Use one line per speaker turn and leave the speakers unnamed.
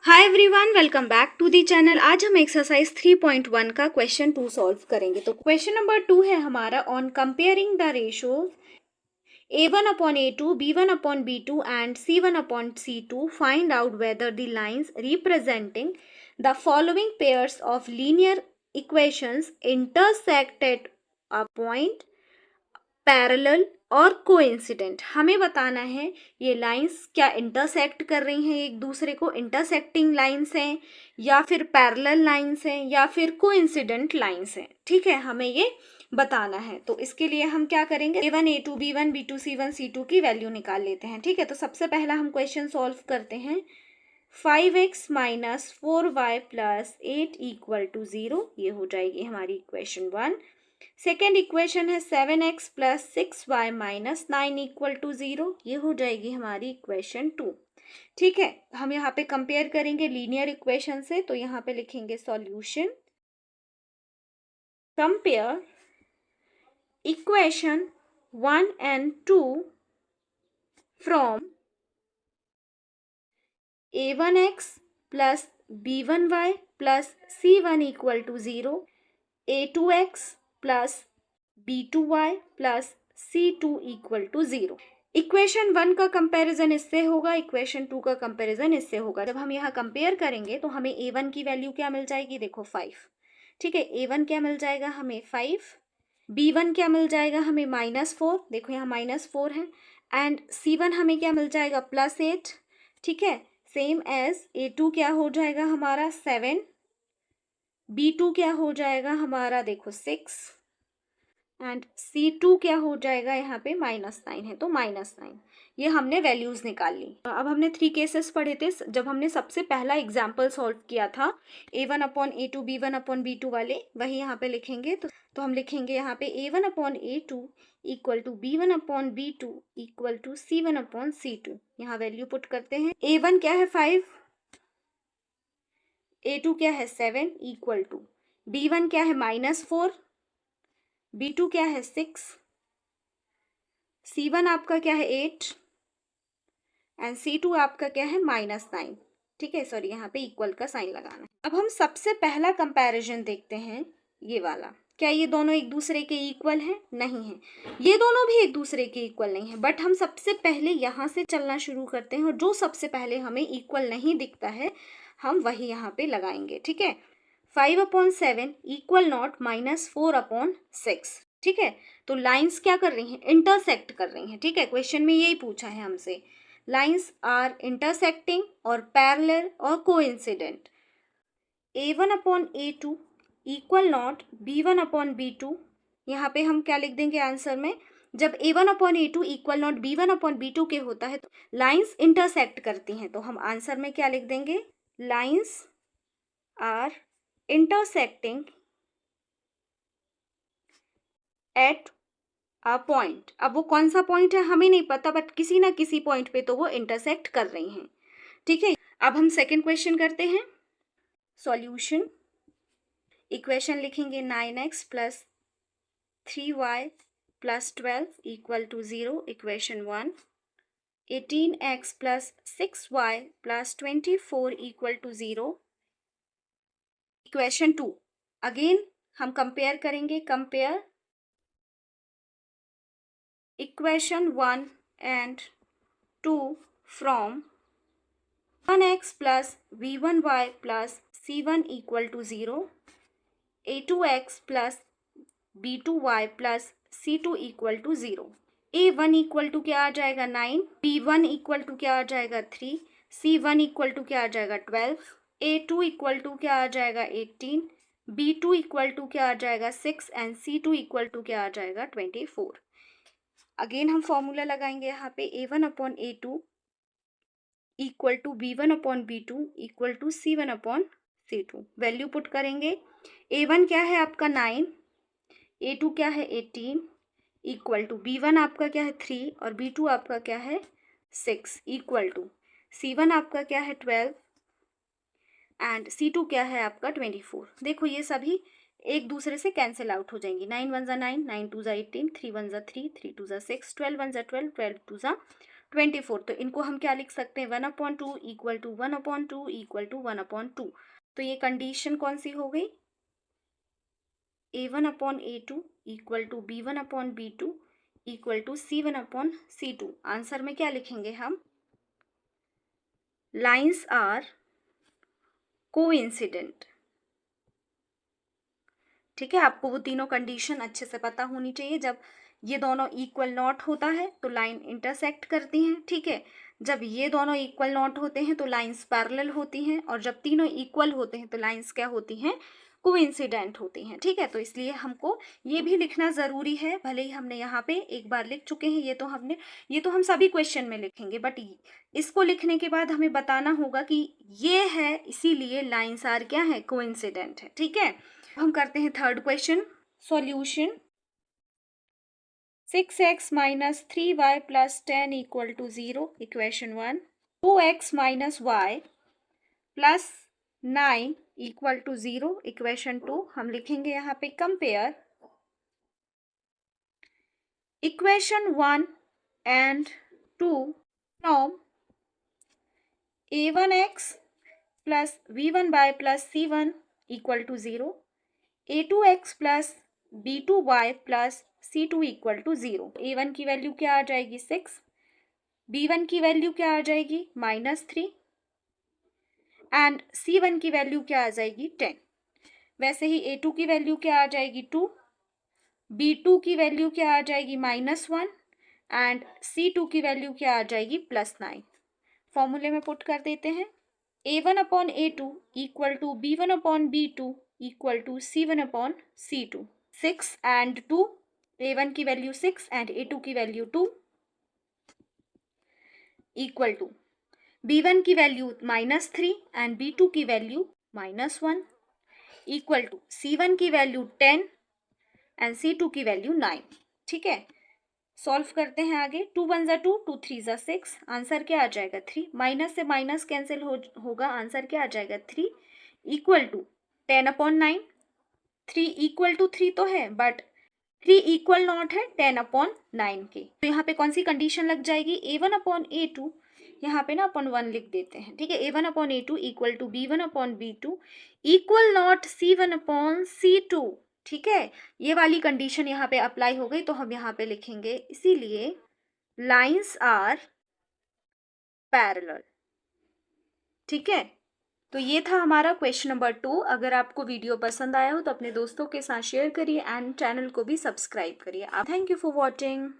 Hi everyone, welcome back to the channel. आज हम exercise 3.1 का क्वेश्चन 2 सॉल्व करेंगे। तो क्वेश्चन नंबर 2 है हमारा on comparing the ratio a1 upon a2, b1 upon b2 and c1 upon c2. Find out whether the lines representing the following pairs of linear equations intersect at a point parallel और coincident. हमें बताना है ये lines क्या intersect कर रही हैं एक दूसरे को, इंटरसेक्टिंग लाइंस हैं या फिर पैरेलल लाइंस हैं या फिर कोइंसिडेंट लाइंस हैं। ठीक है, हमें ये बताना है। तो इसके लिए हम क्या करेंगे, a1 a2 b1 b2 c1 c2 की वैल्यू निकाल लेते हैं। ठीक है, तो सबसे पहला हम क्वेश्चन सॉल्व करते हैं। 5x minus 4y plus 8 equal to 0, ये हो जाएगी हमारी इक्वेशन 1। सेकेंड इक्वेशन है 7x plus 6y minus 9 equal to 0, ये हो जाएगी hamaरी इक्वेशन 2। ठीक है, हम यहाँ पे कंपेयर करेंगे लीनियर इक्वेशन से। तो यहाँ पे लिखेंगे solution, compare equation 1 and 2 from a1x plus b1y plus c1 equal to 0, a2x plus b2y plus c2 equal to 0। Equation 1 का कंपैरिजन इससे होगा, इक्वेशन 2 का कंपैरिजन इससे होगा। जब हम यहाँ कंपेयर करेंगे तो हमें a1 की वैल्यू क्या मिल जाएगी, देखो 5। ठीक है, a1 क्या मिल जाएगा हमें 5, b1 क्या मिल जाएगा हमें -4, देखो यहाँ -4 है, एंड c1 हमें क्या मिल जाएगा +8। ठीक है, सेम एज a2 क्या हो जाएगा हमारा 7, b2 क्या हो जाएगा हमारा देखो 6 एंड c2 क्या हो जाएगा यहाँ पे -9 है, तो -9। ये हमने वैल्यूज निकाल ली। अब हमने 3 केसेस पढ़े थे जब हमने सबसे पहला एग्जाम्पल सॉल्व किया था a1 upon a2 b1 upon b2 वाले, वही यहाँ पे लिखेंगे। तो हम लिखेंगे यहाँ पे a1 upon a2 equal to b1 upon b2 equal to c1 upon c2। यहाँ वैल्यू पुट करते हैं। a1 क्या है 5, a2 क्या है 7 इक्वल टू b1 क्या है -4, b2 क्या है 6, c1 आपका क्या है 8 एंड c2 आपका क्या है -9। ठीक है, सॉरी यहाँ पे इक्वल का साइन लगाना है। अब हम सबसे पहला कंपैरिजन देखते हैं, ये वाला। क्या ये दोनों एक दूसरे के इक्वल हैं? नहीं है, ये दोनों भी एक दूसरे के इक्वल नहीं है। बट हम सबसे पहले यहाँ से चलना शुरू करते हैं और जो सबसे पहले हमें इक्वल नहीं दिखता है हम वही यहाँ पे लगाएंगे। ठीक है, 5/7 इक्वल नॉट -4/6। ठीक है, तो लाइंस क्या कर रही हैं, इंटरसेक्ट कर रही हैं। ठीक है, क्वेश्चन में यही पूछा है हमसे, लाइंस आर इंटरसेक्टिंग और पैरेलल और coincident. a1/a2 equal not b1/b2। यहाँ पे हम क्या लिख देंगे आंसर में, जब a1/a2 इक्वल नॉट b1/b2 के होता है तो लाइंस इंटरसेक्ट करती हैं। तो हम आंसर में क्या लिख देंगे, lines are intersecting at a point. अब वो कौन सा पॉइंट है हमें नहीं पता, बट किसी ना किसी पॉइंट पे तो वो इंटरसेक्ट कर रही हैं। ठीक है, अब हम सेकंड क्वेश्चन करते हैं। सॉल्यूशन, इक्वेशन लिखेंगे 9x plus 3y plus 12 equal to 0, equation 1। 18x plus 6y plus 24 equal to 0, equation 2। Again हम कंपेयर करेंगे, compare equation 1 and 2 from 1x plus v1y plus c1 equal to 0, a2x plus b2y plus c2 equal to 0। a1 equal to क्या आ जाएगा 9, b1 equal to क्या आ जाएगा 3, c1 equal to क्या आ जाएगा 12, a2 इक्वल टू क्या आ जाएगा 18, b2 इक्वल टू क्या आ जाएगा 6 एंड c2 इक्वल टू क्या आ जाएगा 24। अगेन हम फॉर्मूला लगाएंगे यहाँ पे, a1/a2 equal to b1/b2 equal to c1/c2। Value put करेंगे, a1 क्या है आपका 9, a2 क्या है 18 इक्वल टू b1 आपका क्या है 3 और b2 आपका क्या है 6 इक्वल टू c1 आपका क्या है 12 एंड c2 क्या है आपका 24। देखो ये सभी एक दूसरे से कैंसिल आउट हो जाएंगी। 9 1 9, 9 2 18, 3 1 3, 3 2 6, 12 1 12, 12 2 24। तो इनको हम क्या लिख सकते हैं, 1/2 इक्वल टू 1/2 इक्वल टू 1/2। तो ये कंडीशन कौन सी हो गई, A1/A2 equal to B1/B2 equal to C1/C2। Answer में क्या लिखेंगे हम, लाइन्स आर कोइंसिडेंट। ठीक है, आपको वो तीनों कंडीशन अच्छे से पता होनी चाहिए। जब ये दोनों इक्वल नॉट होता है तो लाइन इंटरसेक्ट करती हैं, ठीक है। जब ये दोनों इक्वल नॉट होते हैं तो लाइंस पैरेलल होती हैं, और जब तीनों इक्वल होते हैं तो लाइंस क्या होती हैं, कोइंसिडेंट होती हैं। ठीक है, तो इसलिए हमको ये भी लिखना जरूरी है। भले ही हमने यहाँ पे एक बार लिख चुके हैं, ये तो हम सभी क्वेश्चन में लिखेंगे, बट इसको लिखने के बाद हमें बताना होगा कि ये है, इसीलिए लाइंस आर क्या है, कोइंसिडेंट है। ठीक है, हम करते हैं third question, solution. 6x minus 3y plus 10 equal to 0, equation 1। 2x minus y plus 9 equal to 0, equation 2। हम लिखेंगे यहाँ पे compare equation 1 and 2 from a1x plus v1y plus c1 equal to 0, a2x plus b2y plus c2 equal to 0। a1 की value क्या आ जाएगी, 6, b1 की value क्या आ जाएगी, -3, एंड c1 की वैल्यू क्या आ जाएगी, 10। वैसे ही a2 की वैल्यू क्या आ जाएगी, 2, b2 की वैल्यू क्या आ जाएगी, -1, एंड c2 की वैल्यू क्या आ जाएगी, +9। फॉर्मूले में पुट कर देते हैं, a1/a2 equal to b1/b2 equal to c1/c2। 6 and 2, a1 की वैल्यू 6 एंड a2 की वैल्यू 2 इक्वल टू b1 की वैल्यू -3 एंड b2 की वैल्यू -1 इक्वल टू c1 की वैल्यू 10 एंड c2 की वैल्यू 9। ठीक है, सॉल्व करते हैं आगे। 2 1 जा 2, 2 3 जा 6, आंसर क्या आ जाएगा, 3। माइनस से माइनस कैंसिल होगा, आंसर क्या आ जाएगा, 3 इक्वल टू 10/9। 3 इक्वल टू 3 तो है, बट 3 इक्वल नॉट है 10/9 के। तो यहाँ पे कौन सी कंडीशन लग जाएगी, a1/a2, यहाँ पे ना अपन 1 लिख देते हैं। ठीक है, a1/a2 equal to b1/b2 equal not c1/c2। ठीक है, ये वाली कंडीशन यहाँ पे अप्लाई हो गई, तो हम यहाँ पे लिखेंगे, इसीलिए लाइंस आर पैरेलल। ठीक है, तो ये था हमारा क्वेश्चन नंबर 2। अगर आपको वीडियो पसंद आया हो तो अपने दोस्तों के साथ शेयर करिए एंड चैनल को भी सब्सक्राइब करिए। Thank you for watching.